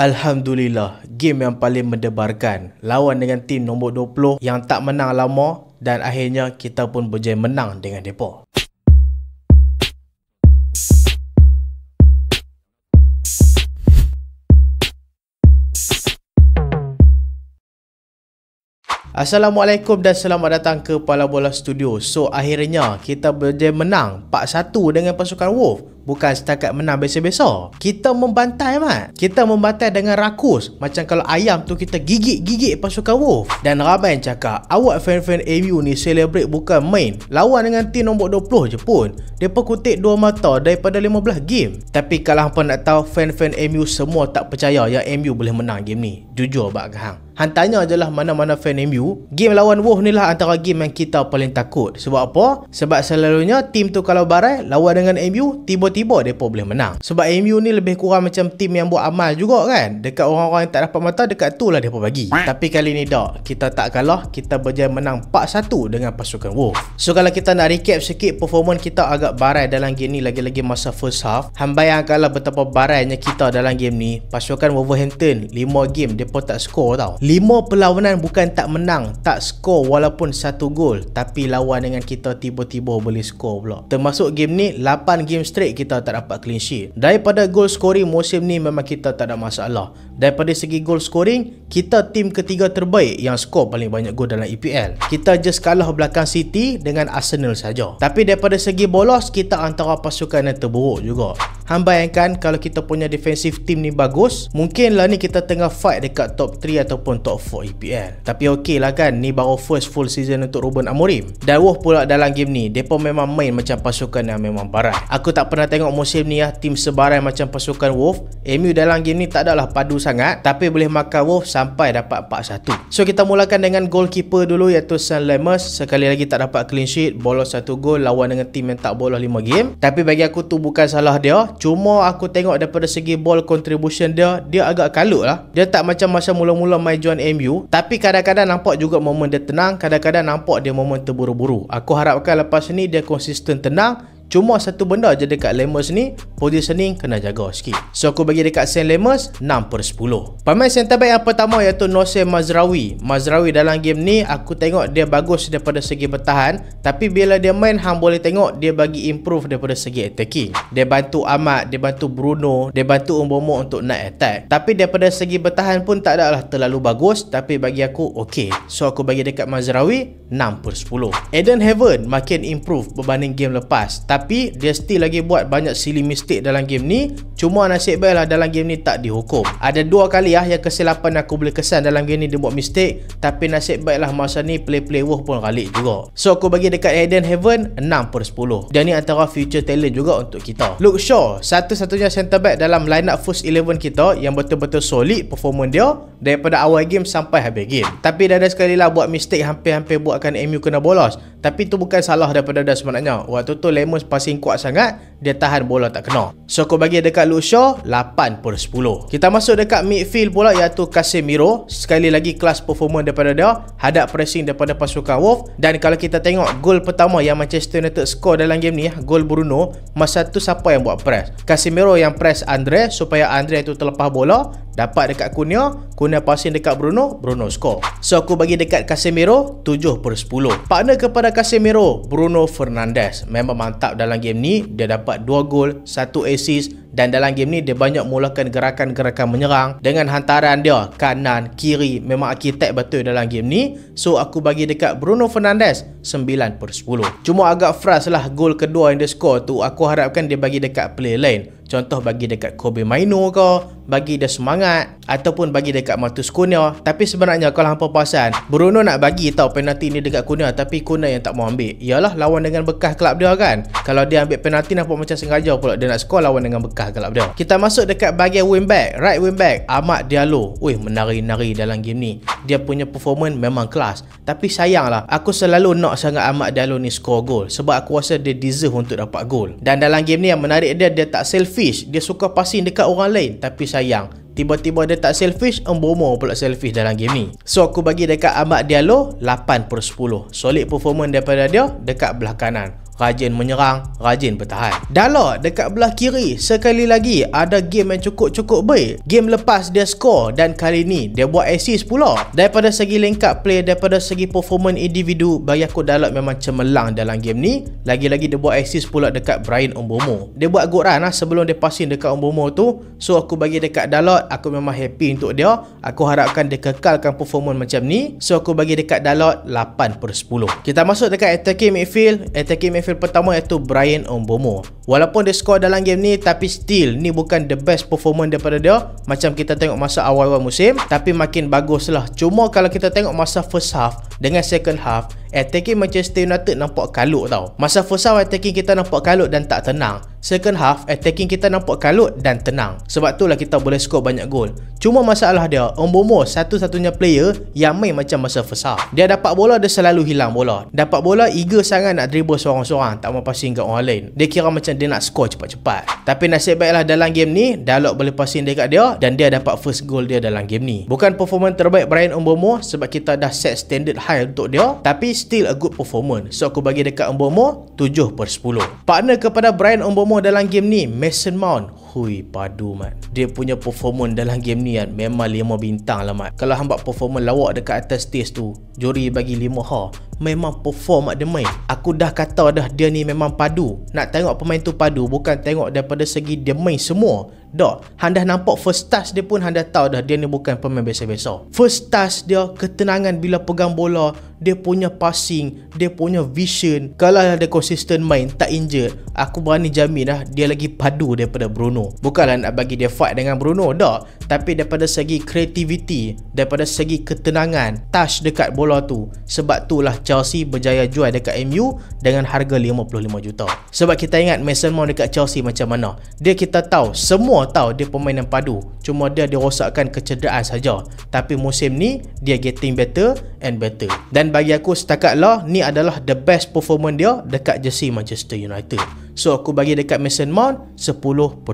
Alhamdulillah, game yang paling mendebarkan. Lawan dengan tim nombor 20 yang tak menang lama dan akhirnya kita pun berjaya menang dengan depa. Assalamualaikum dan selamat datang ke Pala Bola Studio. So akhirnya kita berjaya menang 4-1 dengan pasukan Wolf. Bukan setakat menang biasa-biasa. Kita membantai mat. Kita membantai dengan rakus. Macam kalau ayam tu kita gigit-gigit pasukan Wolf. Dan ramai yang cakap, awak fan-fan MU ni celebrate bukan main. Lawan dengan tim nombor 20 je pun. Mereka kutip 2 mata daripada 15 game. Tapi kalau hampa nak tahu, fan-fan MU semua tak percaya yang MU boleh menang game ni. Jujur bak hang. Hang tanya je lah mana-mana fan MU. Game lawan Wolf ni lah antara game yang kita paling takut. Sebab apa? Sebab selalunya tim tu kalau barai lawan dengan MU, tiba-tiba mereka boleh menang. Sebab MU ni lebih kurang macam tim yang buat amal juga kan. Dekat orang-orang yang tak dapat mata, dekat tu lah mereka bagi. Tapi kali ni tak. Kita tak kalah. Kita berjaya menang 4-1 dengan pasukan Wolf. So kalau kita nak recap sikit, performance kita agak barai dalam game ni. Lagi-lagi masa first half. Hang bayangkanlah betapa barainya kita dalam game ni. Pasukan Wolverhampton 5 game mereka tak skor tau. 5 perlawanan bukan tak menang, tak skor walaupun 1 gol, tapi lawan dengan kita tiba-tiba boleh skor pula. Termasuk game ni 8 game straight kita tak dapat clean sheet. Daripada goal scoring musim ni memang kita tak ada masalah. Daripada segi goal scoring, kita tim ketiga terbaik yang skor paling banyak gol dalam EPL. Kita just kalah belakang City dengan Arsenal saja. Tapi daripada segi bolos, kita antara pasukan yang terburuk juga. Hang bayangkan kalau kita punya defensive team ni bagus, mungkin lah ni kita tengah fight dekat top 3 ataupun top 4 EPL. Tapi okey lah kan, ni baru first full season untuk Ruben Amorim. Dan Wolf pula dalam game ni, mereka memang main macam pasukan yang memang barai. Aku tak pernah tengok musim ni ya, tim sebarai macam pasukan Wolf. MU dalam game ni tak adalah padu sangat, tapi boleh makan Wolf sampai dapat 4-1. So kita mulakan dengan goalkeeper dulu, iaitu Sam Lemers. Sekali lagi tak dapat clean sheet, bolos 1 gol lawan dengan tim yang tak bolos 5 game. Tapi bagi aku tu bukan salah dia. Cuma aku tengok daripada segi ball contribution dia agak kalut lah. Dia tak macam masa mula-mula main join MU. Tapi kadang-kadang nampak juga momen dia tenang, kadang-kadang nampak dia momen terburu-buru. Aku harapkan lepas ni dia konsisten tenang. Cuma satu benda je dekat Lemers ni, positioning kena jaga sikit. So aku bagi dekat Sam Lemers 6/10. Pemain centre back yang pertama iaitu Noussair Mazraoui. Mazraoui dalam game ni aku tengok dia bagus daripada segi bertahan, tapi bila dia main hang boleh tengok dia bagi improve daripada segi attacking. Dia bantu Ahmad, dia bantu Bruno, dia bantu Mbeumo untuk naik attack. Tapi daripada segi bertahan pun tak adalah terlalu bagus, tapi bagi aku okey. So aku bagi dekat Mazraoui 6/10. Eden Heaven makin improve berbanding game lepas, tapi dia still lagi buat banyak silly mistake dalam game ni. Cuma nasib baiklah dalam game ni tak dihukum. Ada 2 kali yang kesilapan aku boleh kesan dalam game ni dia buat mistake, tapi nasib baiklah masa ni play Wolf pun galik juga. So aku bagi dekat Eden Heaven 6/10. Dia ni antara future talent juga untuk kita. Luke Shaw, satu-satunya centre back dalam line up first 11 kita yang betul-betul solid performance dia daripada awal game sampai habis game. Tapi dia ada sekali lah buat mistake, hampir-hampir buatkan MU kena bolos. Tapi tu bukan salah daripada dia sebenarnya. Waktu tu Lemers passing kuat sangat, dia tahan bola tak kena. So aku bagi dekat Luke Shaw 8/10. Kita masuk dekat midfield pula iaitu Casemiro. Sekali lagi kelas performance daripada dia, hadap pressing daripada pasukan Wolf. Dan kalau kita tengok gol pertama yang Manchester United score dalam game ni, gol Bruno, masa tu siapa yang buat press? Casemiro yang press Andre supaya Andre tu terlepas bola, dapat dekat Cunha passing dekat Bruno score. So aku bagi dekat Casemiro 7/10. Partner kepada Casemiro, Bruno Fernandes. Memang mantap dalam game ni. Dia dapat 2 gol, 1 assist. Dan dalam game ni dia banyak mulakan gerakan-gerakan menyerang dengan hantaran dia kanan, kiri. Memang arkitek betul dalam game ni. So aku bagi dekat Bruno Fernandes 9/10. Cuma agak frust lah gol kedua yang dia score tu. Aku harapkan dia bagi dekat player lain. Contoh bagi dekat Kobe Mainoo ke, bagi dia semangat, ataupun bagi dekat Matheus Cunha. Tapi sebenarnya kalau hampa perasan, Bruno nak bagi tahu penalti ni dekat Cunha, tapi Cunha yang tak mau ambil. Iyalah lawan dengan bekas kelab dia kan. Kalau dia ambil penalti nampak macam sengaja pula dia nak skor lawan dengan bekas kelab dia. Kita masuk dekat bahagian wingback, right wingback, Amad Diallo. Menari-nari dalam game ni. Dia punya performance memang kelas. Tapi sayanglah, aku selalu nak sangat Amad Diallo ni skor gol, sebab aku rasa dia deserve untuk dapat gol. Dan dalam game ni yang menarik dia tak selfish. Dia suka passing dekat orang lain. Tapi sayang, tiba-tiba dia tak selfish, Mbeumo pula selfish dalam game ni. So aku bagi dekat Amad Diallo 8/10. Solid performance daripada dia dekat belah kanan. rajin menyerang, rajin bertahan. Dalot dekat belah kiri sekali lagi ada game yang cukup baik. Game lepas dia score dan kali ni dia buat assist pula. Daripada segi link up play, daripada segi performance individu, bagi aku Dalot memang cemerlang dalam game ni. Lagi-lagi dia buat assist pula dekat Bryan Mbeumo. Dia buat good run sebelum dia passing dekat Mbeumo tu. So aku bagi dekat Dalot, aku memang happy untuk dia. Aku harapkan dia kekalkan performance macam ni. So aku bagi dekat Dalot 8/10. Kita masuk dekat attacking midfield. Attacking midfield pertama iaitu Bryan Mbeumo. Walaupun dia score dalam game ni, tapi still ni bukan the best performance daripada dia macam kita tengok masa awal-awal musim, tapi makin bagus lah. Cuma kalau kita tengok masa first half dengan second half, attacking Manchester United nampak kalut tau. Masa first half attacking kita nampak kalut dan tak tenang. Second half attacking kita nampak kalut dan tenang. Sebab itulah kita boleh skor banyak gol. Cuma masalah dia, Mbeumo satu-satunya player yang main macam masa first half. Dia dapat bola, dia selalu hilang bola. Dapat bola, eager sangat nak dribble seorang-seorang, tak mau passing kat orang lain. Dia kira macam dia nak skor cepat-cepat. Tapi nasib baiklah dalam game ni, Dalot boleh passing dekat dia dan dia dapat first goal dia dalam game ni. Bukan performance terbaik Bryan Mbeumo sebab kita dah set standard high untuk dia, tapi still a good performance. So aku bagi dekat Mbeumo 7/10. Partner kepada Bryan Mbeumo dalam game ni, Mason Mount. Hui, padu mat. Dia punya performance dalam game ni kan, memang 5 bintang lah mat. Kalau hang buat performance lawak dekat atas stage tu, juri bagi 5 memang perform mat dia main. Aku dah kata dah, dia ni memang padu. Nak tengok pemain tu padu, bukan tengok daripada segi dia main semua. Dah, hang dah nampak first touch dia pun hang dah tahu dah dia ni bukan pemain biasa-biasa. First touch dia, ketenangan bila pegang bola, dia punya passing, dia punya vision. Kalau dia konsisten main, tak injured, aku berani jamin dah dia lagi padu daripada Bruno. Bukanlah nak bagi dia fight dengan Bruno, dah. Tapi daripada segi creativity, daripada segi ketenangan, touch dekat bola tu. Sebab itulah Chelsea berjaya jual dekat MU dengan harga 55 juta. Sebab kita ingat Mason Mount dekat Chelsea macam mana. Dia kita tahu, semua tahu dia pemain yang padu. Cuma dia dirosakkan kecederaan saja. Tapi musim ni dia getting better and better. Dan bagi aku setakat lah, ni adalah the best performance dia dekat jersey Manchester United. So aku bagi dekat Mason Mount 10/10.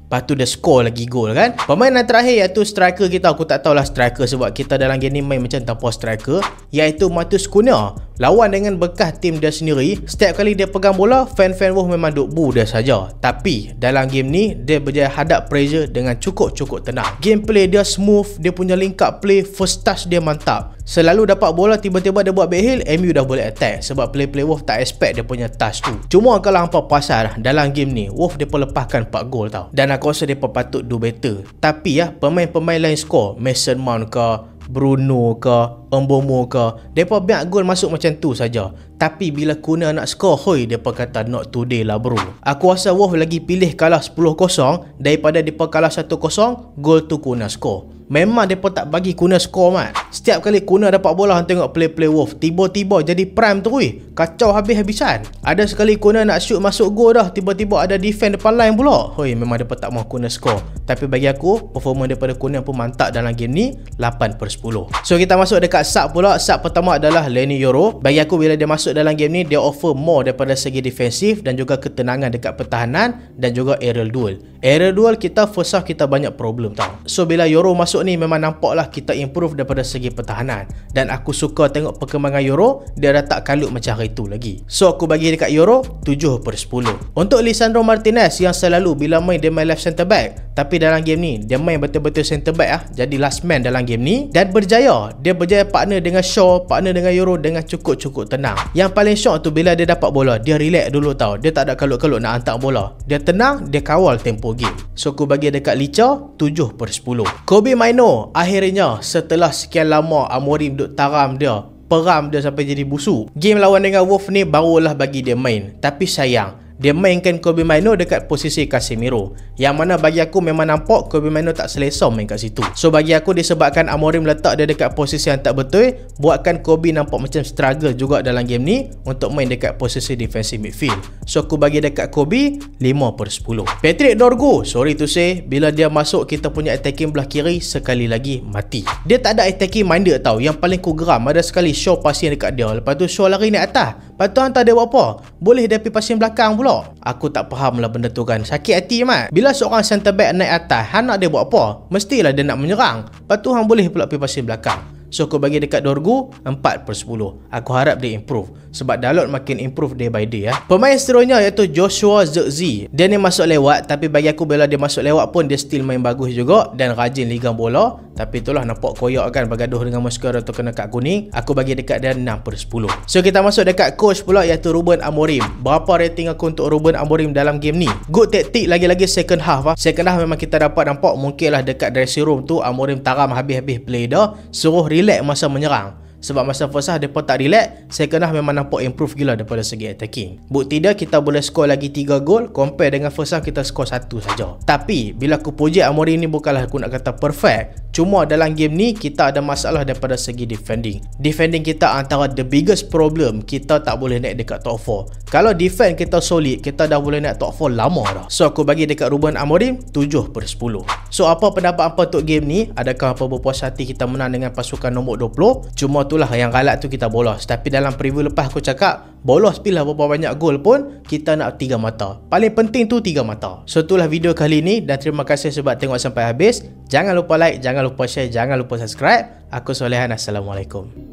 Lepas tu dia score lagi gol kan. Pemain yang terakhir iaitu striker kita. Aku tak tahulah striker sebab kita dalam game ni main macam tanpa striker, iaitu Matheus Cunha. Lawan dengan bekas tim dia sendiri, setiap kali dia pegang bola, fan-fan Wolves memang duk boo dia saja. Tapi dalam game ni dia berjaya hadap pressure dengan cukup tenang. Gameplay dia smooth, dia punya link up play, first touch dia mantap. Selalu dapat bola tiba-tiba dia buat backheel, MU dah boleh attack sebab play Wolves tak expect dia punya touch tu. Cuma kalau hampa pasal dalam game ni, Wolves depa lepaskan 4 gol tau. Dan aku rasa depa patut do better. Tapi pemain-pemain lain score, Mason Mount ke, Bruno ke, Mbeumo ke, depa biar gol masuk macam tu saja. Tapi bila Cunha nak score, hoi, depa kata not today lah bro. Aku rasa Wolves lagi pilih kalah 10-0 daripada depa kalah 1-0, gol tu Cunha score. Memang depa tak bagi Cunha score mat. Setiap kali Cunha dapat bola, hang tengok play Wolves tiba-tiba jadi prime tu weh. Kacau habis-habisan. Ada sekali Cunha nak shoot masuk gol dah, tiba-tiba ada defend depan line pula. Hoi, memang depa tak mahu Cunha score. Tapi bagi aku, performance daripada Cunha pun mantap dalam game ni, 8/10. So kita masuk dekat sub pula. Sub pertama adalah Leny Yoro. Bagi aku bila dia masuk dalam game ni, dia offer more daripada segi defensif dan juga ketenangan dekat pertahanan dan juga aerial duel. Aerial duel kita first half kita banyak problem tau. So bila Yoro masuk ni, memang nampaklah kita improve daripada segi pertahanan. Dan aku suka tengok perkembangan Yoro, dia dah tak kalut macam hari tu lagi. So aku bagi dekat Yoro 7/10. Untuk Lisandro Martinez yang selalu bila main dia main left centre back, tapi dalam game ni dia main betul-betul centre back jadi last man dalam game ni dan berjaya. Dia berjaya partner dengan Shaw, partner dengan Yoro dengan cukup tenang. Yang paling shock tu bila dia dapat bola, dia relax dulu tau. Dia tak ada kalut-kalut nak hantar bola. Dia tenang, dia kawal tempo game. So aku bagi dekat Licha 7/10. Kobbie Mainoo akhirnya setelah sekian lama Amorim duk taram dia, peram dia sampai jadi busuk. Game lawan dengan Wolves ni barulah bagi dia main. Tapi sayang, dia mainkan Kobbie Mainoo dekat posisi Casemiro, yang mana bagi aku memang nampak Kobbie Mainoo tak selesa main kat situ. So bagi aku disebabkan Amorim letak dia dekat posisi yang tak betul, buatkan Kobbie nampak macam struggle juga dalam game ni untuk main dekat posisi defensive midfield. So aku bagi dekat Kobbie 5/10. Patrick Dorgu, sorry to say, bila dia masuk kita punya attacking belah kiri sekali lagi mati. Dia tak ada attacking minded tau. Yang paling ku geram ada sekali Shaw passing dekat dia, lepas tu Shaw lari naik atas, lepas tu hantar dia buat apa? Boleh dia pergi passing belakang pula. Aku tak faham lah benda tu kan. Sakit hati mat. Bila seorang centre back naik atas, hang nak dia buat apa? Mestilah dia nak menyerang. Lepas tu hang boleh pula pergi passing belakang. So aku bagi dekat Dorgu 4/10. Aku harap dia improve sebab Dalot makin improve day by day. Pemain seterusnya iaitu Joshua Zirkzee. Dia ni masuk lewat, tapi bagi aku bila dia masuk lewat pun dia still main bagus juga dan rajin ligang bola. Tapi itulah nampak koyak kan bergaduh dengan Moscow atau kena kad kuning. Aku bagi dekat dia 6/10. So kita masuk dekat coach pula iaitu Ruben Amorim. Berapa rating aku untuk Ruben Amorim dalam game ni? Good taktik, lagi-lagi second half. Second half memang kita dapat nampak mungkinlah dekat dressing room tu Amorim taram habis-habis play dah, suruh relax masa menyerang. Sebab masa first half mereka tak relax, second half memang nampak improve gila daripada segi attacking. Bukti dia kita boleh score lagi 3 gol, compare dengan first half kita score 1 saja. Tapi bila aku puji Amorim ni bukanlah aku nak kata perfect, cuma dalam game ni kita ada masalah daripada segi defending. Defending kita antara the biggest problem, kita tak boleh naik dekat top 4. Kalau defend kita solid, kita dah boleh naik top 4 lama dah. So aku bagi dekat Ruben Amorim 7/10. So apa pendapat apa untuk game ni? Adakah apa berpuas hati kita menang dengan pasukan nombor 20? Cuma itulah yang galak tu kita bolos. Tapi dalam preview lepas aku cakap bolos pilih berapa banyak gol pun kita nak 3 mata. Paling penting tu 3 mata. So itulah video kali ni dan terima kasih sebab tengok sampai habis. Jangan lupa like, jangan lupa share, jangan lupa subscribe. Aku Solehan, Assalamualaikum.